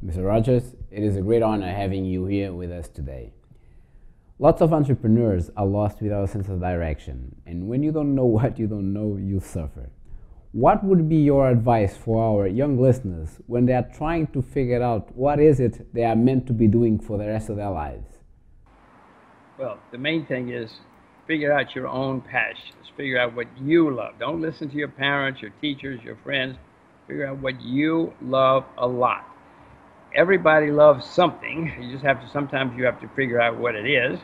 Mr. Rogers, it is a great honor having you here with us today. Lots of entrepreneurs are lost without a sense of direction, and when you don't know what you don't know, you suffer. What would be your advice for our young listeners when they are trying to figure out what is it they are meant to be doing for the rest of their lives? Well, the main thing is figure out your own passions. Figure out what you love. Don't listen to your parents, your teachers, your friends. Figure out what you love a lot. Everybody loves something. Sometimes you have to figure out what it is.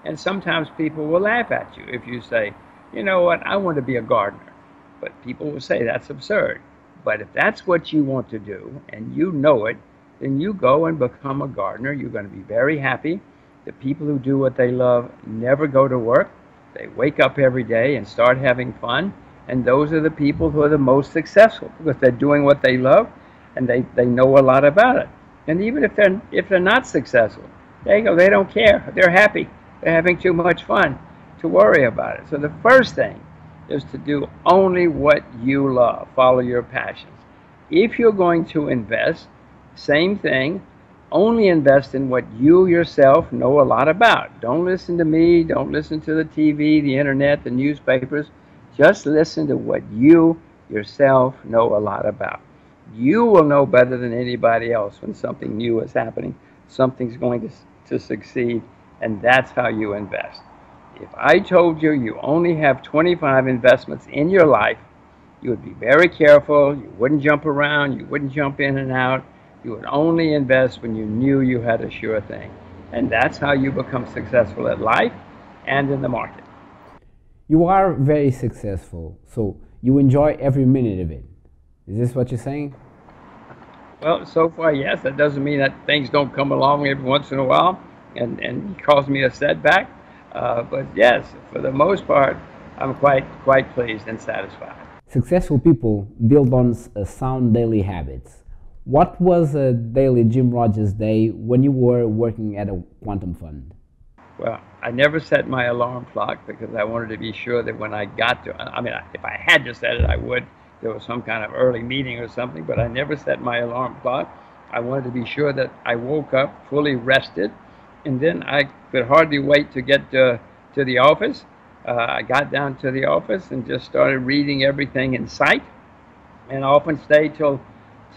And sometimes people will laugh at you if you say, you know what, I want to be a gardener. But people will say that's absurd. But if that's what you want to do and you know it, then you go and become a gardener. You're going to be very happy. The people who do what they love never go to work. They wake up every day and start having fun. And those are the people who are the most successful because they're doing what they love and they know a lot about it. And even if they're not successful, they don't care. They're happy. They're having too much fun to worry about it. So the first thing is to do only what you love. Follow your passions. If you're going to invest, same thing, only invest in what you yourself know a lot about. Don't listen to me. Don't listen to the TV, the internet, the newspapers. Just listen to what you yourself know a lot about. You will know better than anybody else when something new is happening, something's going to succeed, and that's how you invest. If I told you you only have 25 investments in your life, you would be very careful, you wouldn't jump around, you wouldn't jump in and out, you would only invest when you knew you had a sure thing. And that's how you become successful at life and in the market. You are very successful, so you enjoy every minute of it. Is this what you're saying? Well, so far, yes. That doesn't mean that things don't come along every once in a while and cause me a setback. But yes, for the most part, I'm quite pleased and satisfied. Successful people build on sound daily habits. What was a daily Jim Rogers day when you were working at a quantum fund? Well, I never set my alarm clock because I wanted to be sure that when I got to, if I had to set it, I would. There was some kind of early meeting or something, but I never set my alarm clock. I wanted to be sure that I woke up fully rested, and then I could hardly wait to get to the office. I got down to the office and just started reading everything in sight, and I often stayed till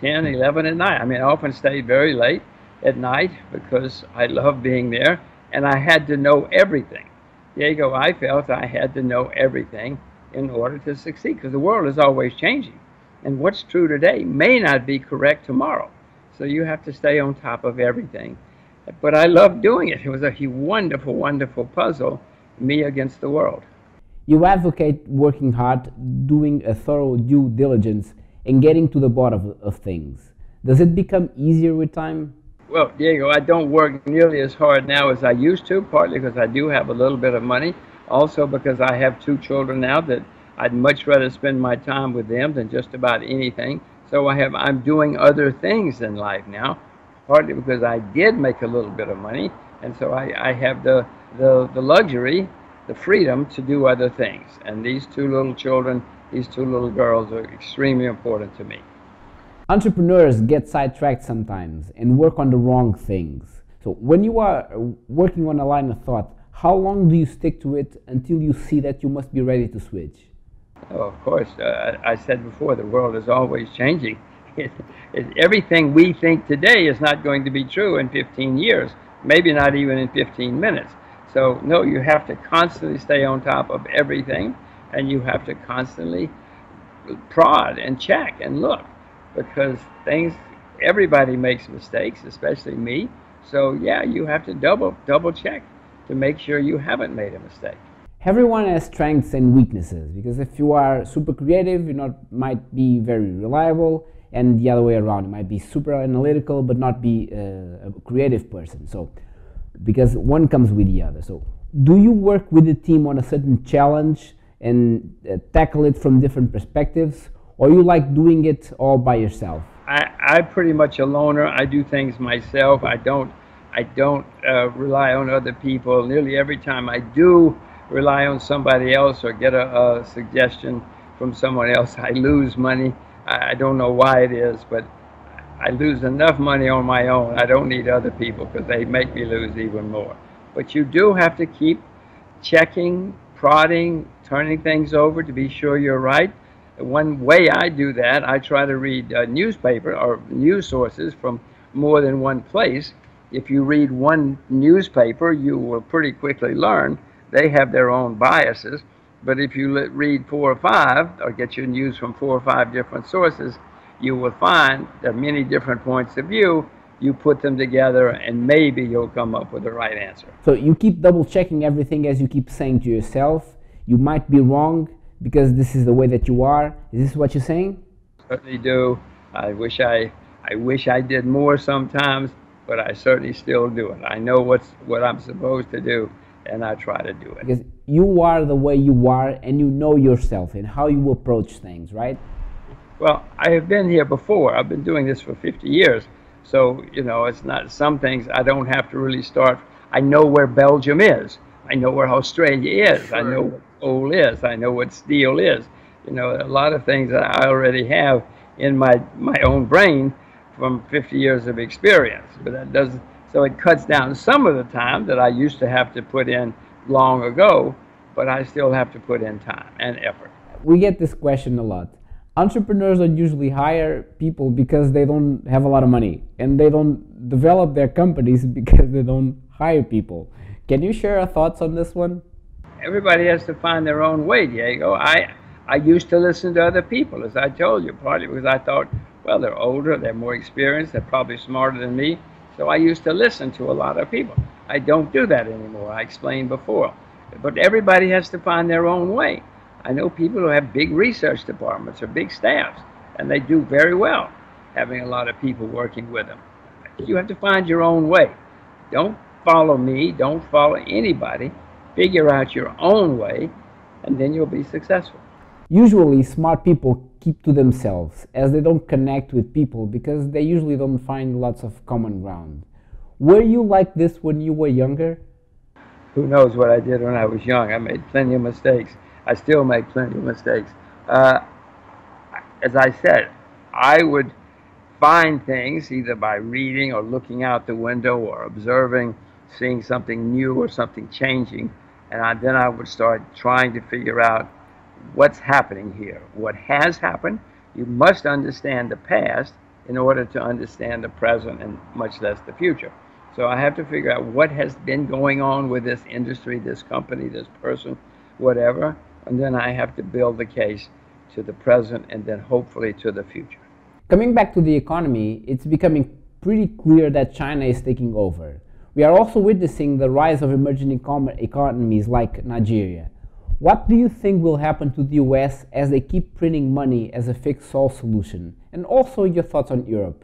10, 11 at night. I often stayed very late at night because I love being there, and I had to know everything. Diego, I felt I had to know everything in order to succeed because the world is always changing. And what's true today may not be correct tomorrow. So you have to stay on top of everything. But I loved doing it. It was a wonderful, wonderful puzzle, me against the world. You advocate working hard, doing a thorough due diligence, and getting to the bottom of things. Does it become easier with time? Well, Diego, I don't work nearly as hard now as I used to, partly because I do have a little bit of money, also because I have 2 children now that I'd much rather spend my time with them than just about anything. So I'm doing other things in life now, partly because I did make a little bit of money, and so I have the luxury, the freedom to do other things. And these 2 little children, these 2 little girls are extremely important to me. Entrepreneurs get sidetracked sometimes and work on the wrong things. So when you are working on a line of thought, how long do you stick to it until you see that you must be ready to switch? Oh, of course. I said before, the world is always changing. Everything we think today is not going to be true in 15 years, maybe not even in 15 minutes. So, no, you have to constantly stay on top of everything, and you have to constantly prod and check and look, because everybody makes mistakes, especially me. So, yeah, you have to double check to make sure you haven't made a mistake. Everyone has strengths and weaknesses, because if you are super creative, you might be very reliable, and the other way around, you might be super analytical but not be a creative person. So, because one comes with the other. So, do you work with the team on a certain challenge and tackle it from different perspectives, or you like doing it all by yourself? I'm pretty much a loner. I do things myself. I don't rely on other people. Nearly every time I do rely on somebody else or get a suggestion from someone else, I lose money. I don't know why it is, but I lose enough money on my own. I don't need other people because they make me lose even more. But you do have to keep checking, prodding, turning things over to be sure you're right. One way I do that, I try to read newspaper or news sources from more than one place. If you read one newspaper, you will pretty quickly learn they have their own biases. But if you read four or five, or get your news from four or five different sources, you will find there are many different points of view. You put them together, and maybe you'll come up with the right answer. So you keep double checking everything, as you keep saying to yourself. You might be wrong because this is the way that you are. Is this what you're saying? Certainly do. I wish I did more sometimes, but I certainly still do it. I know what I'm supposed to do, and I try to do it. Because you are the way you are, and you know yourself and how you approach things, right? Well, I have been here before. I've been doing this for 50 years. So, you know, it's not some things I don't have to really start. I know where Belgium is. I know where Australia is. Sure. I know what coal is. I know what steel is. You know, a lot of things that I already have in my own brain from 50 years of experience. But that doesn't, so it cuts down some of the time that I used to have to put in long ago, but I still have to put in time and effort. We get this question a lot. Entrepreneurs don't usually hire people because they don't have a lot of money, and they don't develop their companies because they don't hire people. Can you share your thoughts on this one? Everybody has to find their own way, Diego. I used to listen to other people, as I told you, partly because I thought, well, they're older, they're more experienced, they're probably smarter than me. So I used to listen to a lot of people. I don't do that anymore, I explained before. But everybody has to find their own way. I know people who have big research departments or big staffs, and they do very well having a lot of people working with them. You have to find your own way. Don't follow me, don't follow anybody. Figure out your own way, and then you'll be successful. Usually, smart people keep to themselves, as they don't connect with people because they usually don't find lots of common ground. Were you like this when you were younger? Who knows what I did when I was young? I made plenty of mistakes. I still make plenty of mistakes. As I said, I would find things either by reading or looking out the window or observing, seeing something new or something changing, and then I would start trying to figure out what's happening here, what has happened. You must understand the past in order to understand the present and much less the future. So I have to figure out what has been going on with this industry, this company, this person, whatever, and then I have to build the case to the present and then hopefully to the future. Coming back to the economy, it's becoming pretty clear that China is taking over. We are also witnessing the rise of emerging economies like Nigeria. What do you think will happen to the US as they keep printing money as a fix-all solution? And also your thoughts on Europe.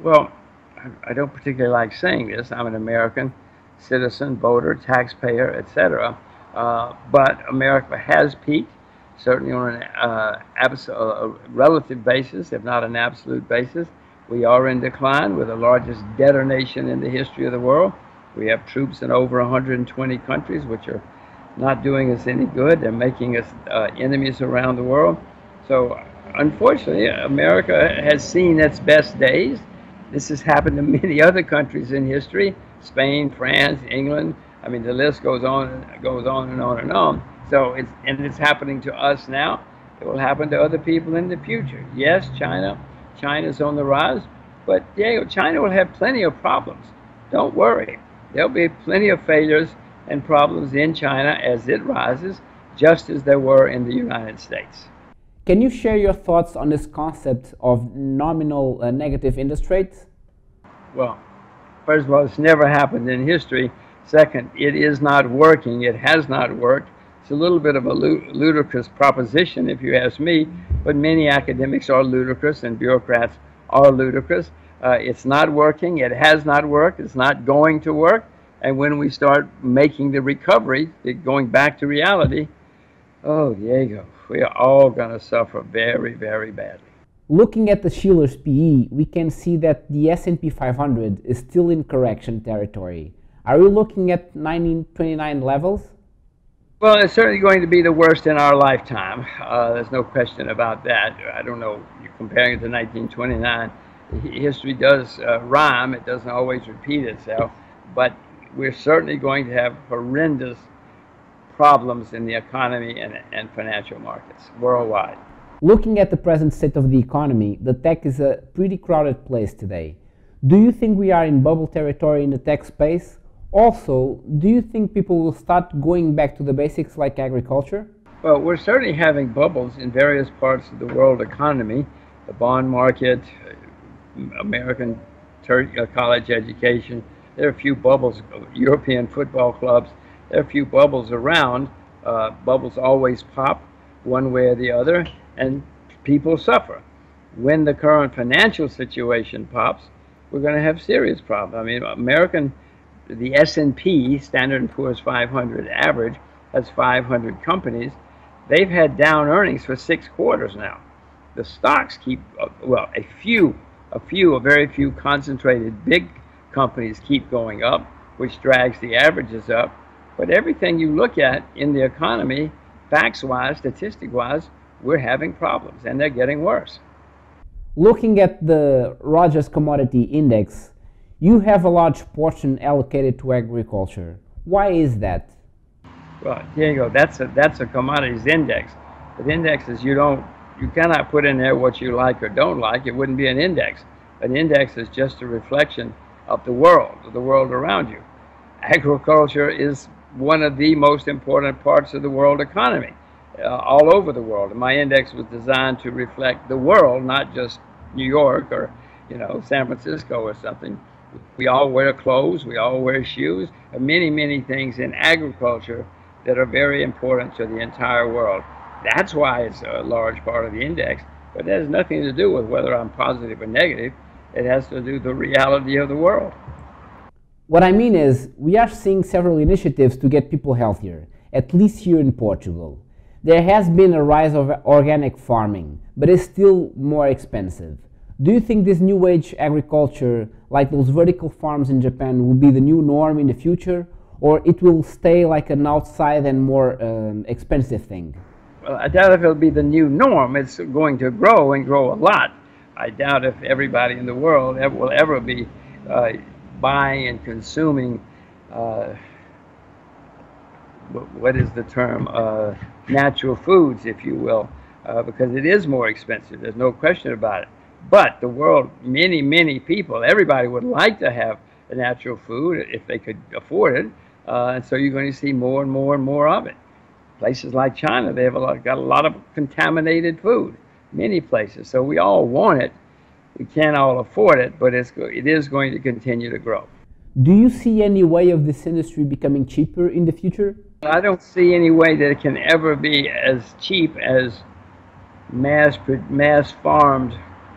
Well, I don't particularly like saying this. I'm an American citizen, voter, taxpayer, etc. But America has peaked, certainly on a relative basis, if not an absolute basis. We are in decline. We're the largest debtor nation in the history of the world. We have troops in over 120 countries, which are not doing us any good. They're making us enemies around the world. So unfortunately, America has seen its best days. This has happened to many other countries in history, Spain, France, England. I mean, the list goes on and on and on and on. So it's happening to us now. It will happen to other people in the future. Yes, China's on the rise, but Diego, China will have plenty of problems. Don't worry. There'll be plenty of failures and problems in China as it rises, just as there were in the United States. Can you share your thoughts on this concept of nominal negative interest rates? Well, first of all, it's never happened in history. Second, it is not working. It has not worked. It's a little bit of a ludicrous proposition, if you ask me, but many academics are ludicrous and bureaucrats are ludicrous. It's not working. It has not worked. It's not going to work. And when we start making the recovery, going back to reality, oh, Diego, we are all going to suffer very, very badly. Looking at the Shiller's PE, we can see that the S&P 500 is still in correction territory. Are we looking at 1929 levels? Well, it's certainly going to be the worst in our lifetime. There's no question about that. I don't know, you're comparing it to 1929. History does rhyme, it doesn't always repeat itself, but we're certainly going to have horrendous problems in the economy and financial markets worldwide. Looking at the present state of the economy, the tech is a pretty crowded place today. Do you think we are in bubble territory in the tech space? Also, do you think people will start going back to the basics like agriculture? Well, we're certainly having bubbles in various parts of the world economy, the bond market, American college education. There are a few bubbles, European football clubs. There are a few bubbles around. Bubbles always pop one way or the other, and people suffer. When the current financial situation pops, we're going to have serious problems. I mean, the S&P, Standard & Poor's 500 average, has 500 companies. They've had down earnings for 6 quarters now. The stocks keep, well, a very few concentrated big companies keep going up, which drags the averages up. But everything you look at in the economy, facts-wise, statistic-wise, we're having problems, and they're getting worse. Looking at the Rogers Commodity Index, you have a large portion allocated to agriculture. Why is that? Well, here you go. That's a commodities index. But indexes, you cannot put in there what you like or don't like. It wouldn't be an index. An index is just a reflection of the world around you. Agriculture is one of the most important parts of the world economy, all over the world. And my index was designed to reflect the world, not just New York or, San Francisco or something. We all wear clothes, we all wear shoes, and many, many things in agriculture that are very important to the entire world. That's why it's a large part of the index, but it has nothing to do with whether I'm positive or negative. It has to do with the reality of the world. What I mean is, we are seeing several initiatives to get people healthier, at least here in Portugal. There has been a rise of organic farming, but it's still more expensive. Do you think this new age agriculture, like those vertical farms in Japan, will be the new norm in the future, or it will stay like an outside and more expensive thing? Well, I doubt if it'll be the new norm. It's going to grow and grow a lot. I doubt if everybody in the world will ever be buying and consuming, what is the term, natural foods, if you will, because it is more expensive. There's no question about it. But the world, many, many people, everybody would like to have a natural food if they could afford it. And so you're going to see more and more and more of it. Places like China, they have got a lot of contaminated food, many places. So we all want it. We can't all afford it, but it is going to continue to grow. Do you see any way of this industry becoming cheaper in the future? I don't see any way that it can ever be as cheap as mass farmed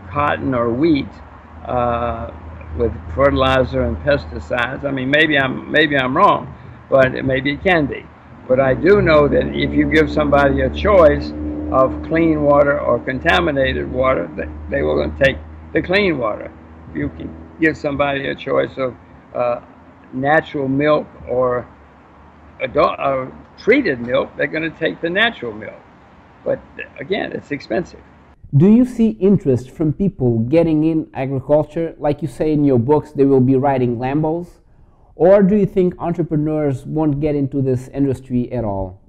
cotton or wheat with fertilizer and pesticides. I mean, maybe I'm wrong, but maybe it can be. But I do know that if you give somebody a choice of clean water or contaminated water, they will take the clean water. If you can give somebody a choice of natural milk or treated milk, they're going to take the natural milk. But again, it's expensive. Do you see interest from people getting in agriculture? Like you say in your books, they will be riding Lambos? Or do you think entrepreneurs won't get into this industry at all?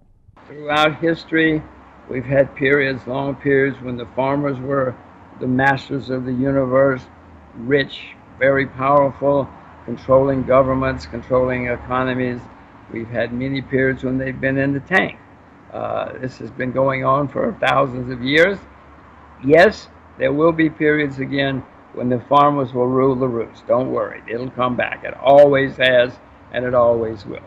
Throughout history, we've had periods, long periods, when the farmers were the masters of the universe, rich, very powerful, controlling governments, controlling economies. We've had many periods when they've been in the tank. This has been going on for thousands of years. Yes, there will be periods again when the farmers will rule the roost. Don't worry, it'll come back. It always has, and it always will.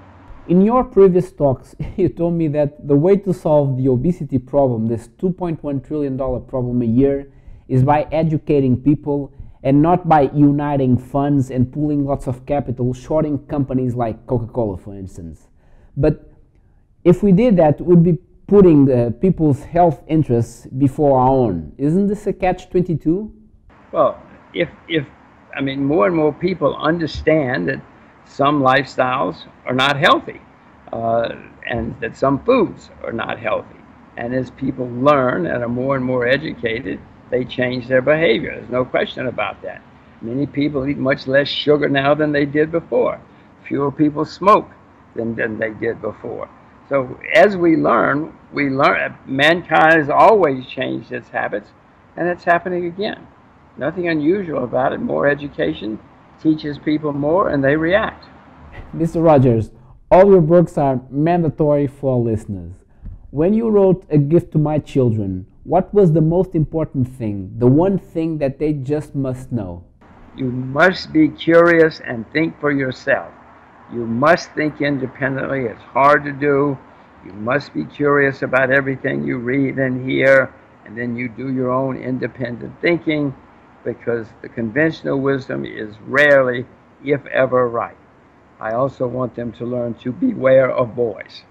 In your previous talks, you told me that the way to solve the obesity problem, this $2.1 trillion problem a year, is by educating people and not by uniting funds and pooling lots of capital, shorting companies like Coca-Cola, for instance. But if we did that, we'd be putting people's health interests before our own. Isn't this a catch-22? Well, I mean, more and more people understand that some lifestyles are not healthy, and that some foods are not healthy. And as people learn and are more educated, they change their behavior. There's no question about that. Many people eat much less sugar now than they did before. Fewer people smoke than they did before. So as we learn, mankind has always changed its habits, and it's happening again. Nothing unusual about it. More education teaches people more, and they react. Mr. Rogers, all your books are mandatory for listeners. When you wrote A Gift to My Children, what was the most important thing, the one thing that they just must know? You must be curious and think for yourself. You must think independently. It's hard to do. You must be curious about everything you read and hear, and then you do your own independent thinking, because the conventional wisdom is rarely, if ever, right. I also want them to learn to beware of boys.